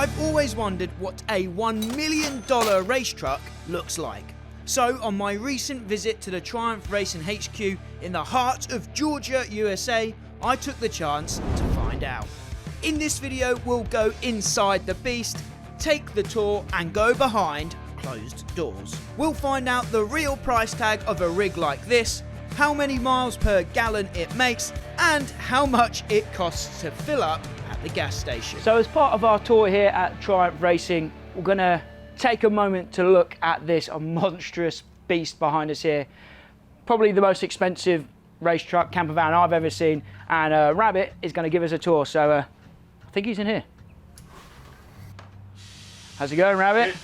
I've always wondered what a $1 million race truck looks like. So on my recent visit to the Triumph Racing HQ in the heart of Georgia, USA, I took the chance to find out. In this video, we'll go inside the beast, take the tour and go behind closed doors. We'll find out the real price tag of a rig like this, how many miles per gallon it makes, and how much it costs to fill up at the gas station. So as part of our tour here at Triumph Racing, we're gonna take a moment to look at this monstrous beast behind us here. Probably the most expensive race truck camper van I've ever seen, and Rabbit is gonna give us a tour, so I think he's in here. How's it going, Rabbit? Good.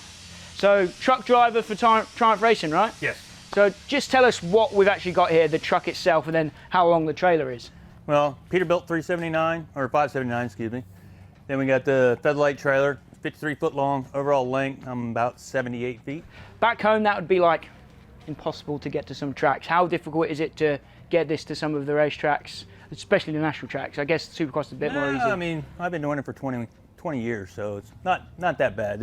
So, truck driver for Triumph Racing, right? Yes. So just tell us what we've actually got here, the truck itself, and then how long the trailer is. Well, Peterbilt 379, or 579, excuse me. Then we got the Featherlight trailer, 53 foot long, overall length, I'm about 78 feet. Back home, that would be like impossible to get to some tracks. How difficult is it to get this to some of the race tracks, especially the national tracks? I guess Supercross is a bit more easy. I mean, I've been doing it for 20 years, so it's not that bad.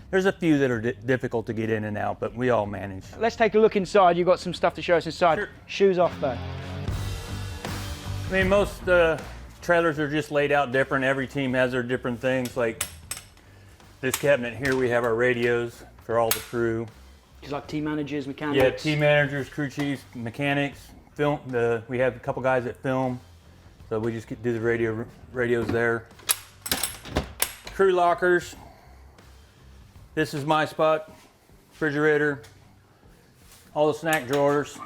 There's a few that are difficult to get in and out, but we all manage. Let's take a look inside. You've got some stuff to show us inside. Sure. Shoes off though. I mean, most trailers are just laid out different. Every team has their different things. Like this cabinet here, we have our radios for all the crew. Just like team managers, mechanics. Yeah, team managers, crew chiefs, mechanics, film. We have a couple guys that film, so we just do the radios there. Crew lockers. This is my spot, refrigerator, all the snack drawers.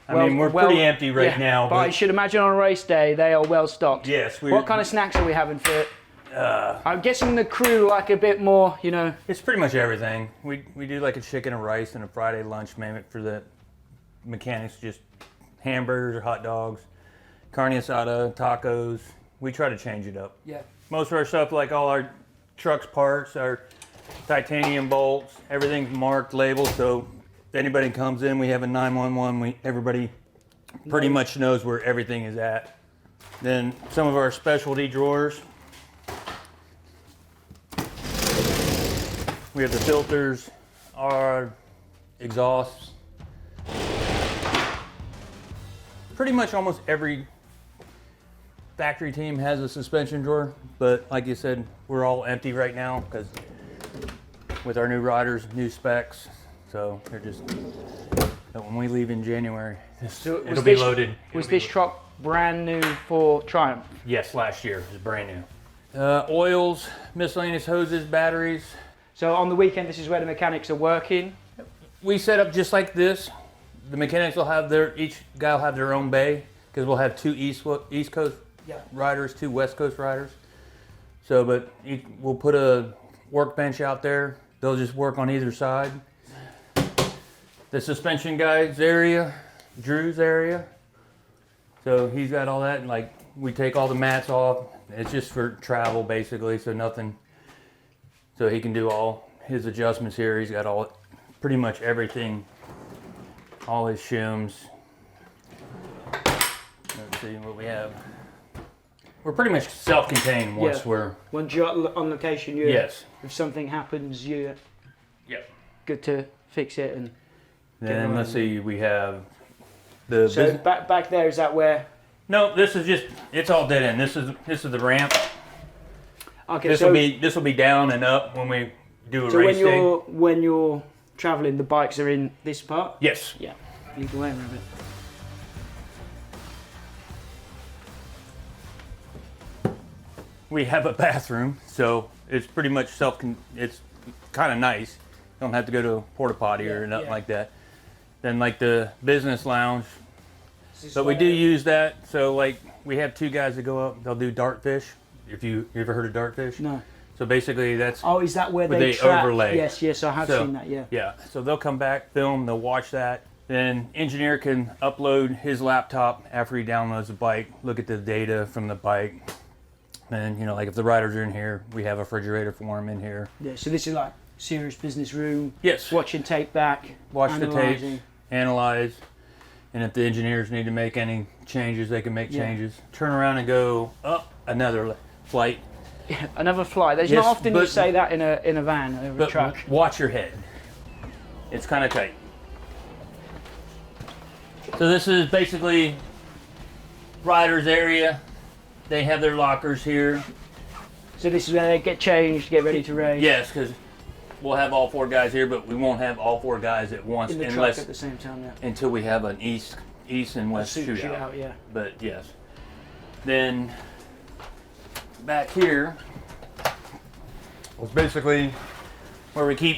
I mean, we're pretty empty right now. But I should imagine on a race day, they are well stocked. Yes. What kind of snacks are we having for it? I'm guessing the crew like a bit more, you know. It's pretty much everything. We do like a chicken and rice and a Friday lunch, maybe for the mechanics, just hamburgers or hot dogs, carne asada, tacos. We try to change it up. Yeah. Most of our stuff, like all our trucks parts, our titanium bolts, everything's marked, labeled, so if anybody comes in, we have a 911, everybody pretty much knows where everything is at. Then some of our specialty drawers. We have the filters, our exhausts. Pretty much almost every factory team has a suspension drawer, but like you said, we're all empty right now because with our new riders, new specs, so they're just, when we leave in January, it'll be loaded. Was this truck brand new for Triumph? Yes, last year, it was brand new. Oils, miscellaneous hoses, batteries. So on the weekend, this is where the mechanics are working? We set up just like this. The mechanics will have each guy will have their own bay, because we'll have two East Coast riders, two West Coast riders. So, but we'll put a workbench out there. They'll just work on either side. The suspension guy's area, Drew's area. So he's got all that, and like we take all the mats off. It's just for travel basically, so nothing. So he can do all his adjustments here. He's got pretty much everything, all his shims. Let's see what we have. We're pretty much self-contained once we're... Once you're on location, yes. If something happens, you're good to fix it. And then let's see, we have the... So back there, is that where... No, this is just, it's all dead end. This is the ramp. Okay, this will be down and up when we do a race day. So when you're traveling, the bikes are in this part? Yes. Yeah. Lead the way, Rabbit. We have a bathroom, so it's pretty much it's kind of nice. You don't have to go to a porta potty or nothing like that. Then like the business lounge, but we do use that. So like we have two guys that go up, they'll do dartfish. If you ever heard of dartfish? No. So basically that's... Oh, is that where they track? Overlay? Yes, I have seen that, yeah. Yeah, so they'll come back, film, they'll watch that. Then engineer can upload his laptop after he downloads the bike, look at the data from the bike. And, you know, like if the riders are in here, we have a refrigerator for them in here. Yeah, so this is like serious business room. Yes. Watching tape back. Watch the tape, analyze. And if the engineers need to make any changes, they can make changes. Turn around and go up another flight. Another fly. There's Yes, not often you say that in a van or a but truck. watch your head. It's kind of tight. So this is basically riders area. They have their lockers here. So this is where they get changed, get ready to race. Yes, because we'll have all 4 guys here, but we won't have all 4 guys at once In the unless truck at the same time. Yeah. until we have an east and west shootout. Yeah. But yes, then back here was basically where we keep.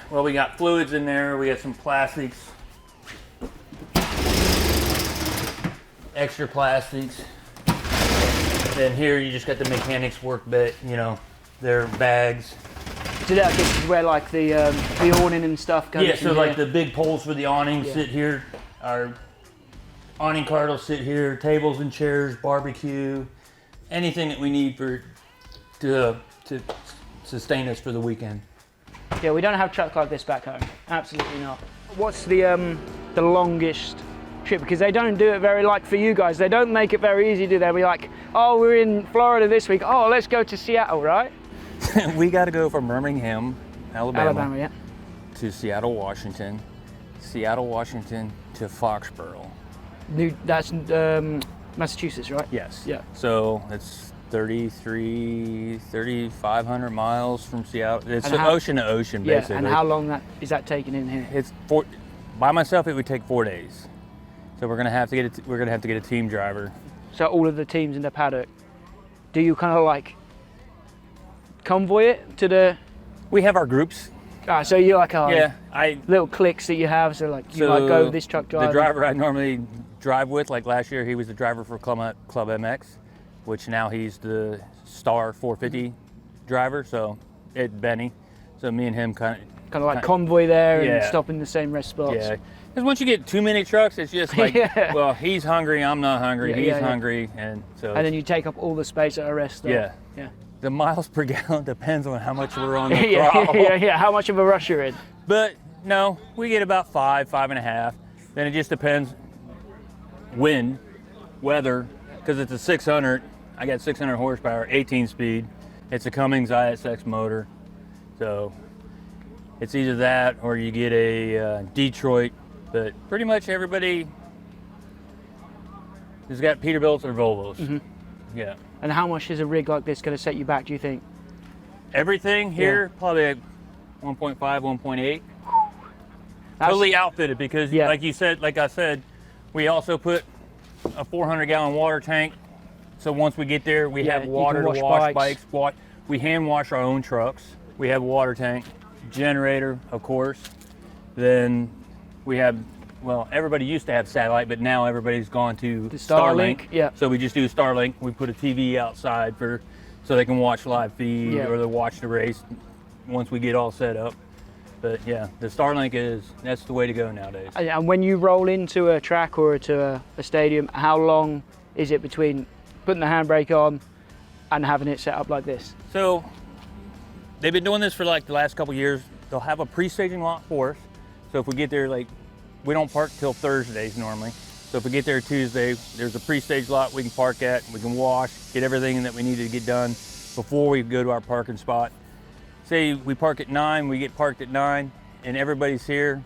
Well, we got fluids in there. We got some plastics, extra plastics. Then here you just got the mechanics work bit. You know, their bags. So that I guess is where like the awning and stuff goes. Yeah, so like the big poles for the awning sit here. Our awning cart will sit here. Tables and chairs, barbecue, anything that we need to sustain us for the weekend. Yeah, we don't have trucks like this back home. Absolutely not. What's the longest trip? Because they don't do it very, like for you guys, they don't make it very easy, do they? We're like, oh, we're in Florida this week. Oh, let's go to Seattle, right? We got to go from Birmingham, Alabama, yeah. to Seattle, Washington to Foxborough. That's Massachusetts, right? Yes. Yeah. So it's 3,500 miles from Seattle. It's ocean to ocean, basically. Yeah, and how long is that taking in here? It's by myself, it would take 4 days. So we're gonna have to get a team driver. So all of the teams in the paddock, do you kind of like convoy it to the? We have our groups. So you're like little cliques that you have. So like you might go with this truck driver. The driver I normally drive with, like last year, he was the driver for Club MX, which now he's the Star 450 driver. So Benny. So me and him kind of like convoy there and stop in the same rest spots. Yeah. Because once you get too many trucks, it's just like, well, he's hungry, I'm not hungry, he's hungry, and so. And then you take up all the space at a rest stop. Yeah. Yeah. The miles per gallon depends on how much we're on the throttle. Yeah, how much of a rush you're in. But no, we get about 5.5. Then it just depends, wind, weather, because it's a 600, I got 600 horsepower, 18 speed. It's a Cummins ISX motor. So it's either that or you get a Detroit. But pretty much everybody has got Peterbilts or Volvos. Mm-hmm. Yeah. And how much is a rig like this going to set you back, do you think? Everything here, probably like 1.5, 1.8. Totally outfitted because, like I said, we also put a 400-gallon water tank. So once we get there, we have water to wash bikes. We hand wash our own trucks. We have a water tank, generator, of course. Then we have, well, everybody used to have satellite, but now everybody's gone to Starlink. Yeah. So we just do Starlink. We put a TV outside so they can watch live feed or they watch the race once we get all set up. But yeah, the Starlink that's the way to go nowadays. And when you roll into a track or to a stadium, how long is it between putting the handbrake on and having it set up like this? So they've been doing this for like the last couple of years. They'll have a pre-staging lot for us. So if we get there, like, we don't park till Thursdays normally. So if we get there Tuesday, there's a pre-stage lot we can park at. We can wash, get everything that we need to get done before we go to our parking spot. Say we park at 9, we get parked at 9, and everybody's here,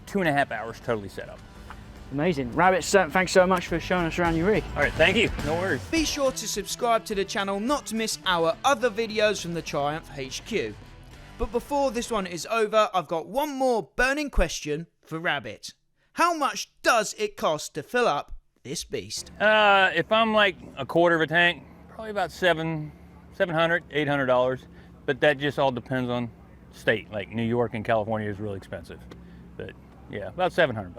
2.5 hours totally set up. Amazing. Rabbit, thanks so much for showing us around your rig. All right, thank you. No worries. Be sure to subscribe to the channel not to miss our other videos from the Triumph HQ. But before this one is over, I've got one more burning question for Rabbit. How much does it cost to fill up this beast? If I'm like a quarter of a tank, probably about $700, $800. But that just all depends on state. Like New York and California is really expensive. But yeah, about $700.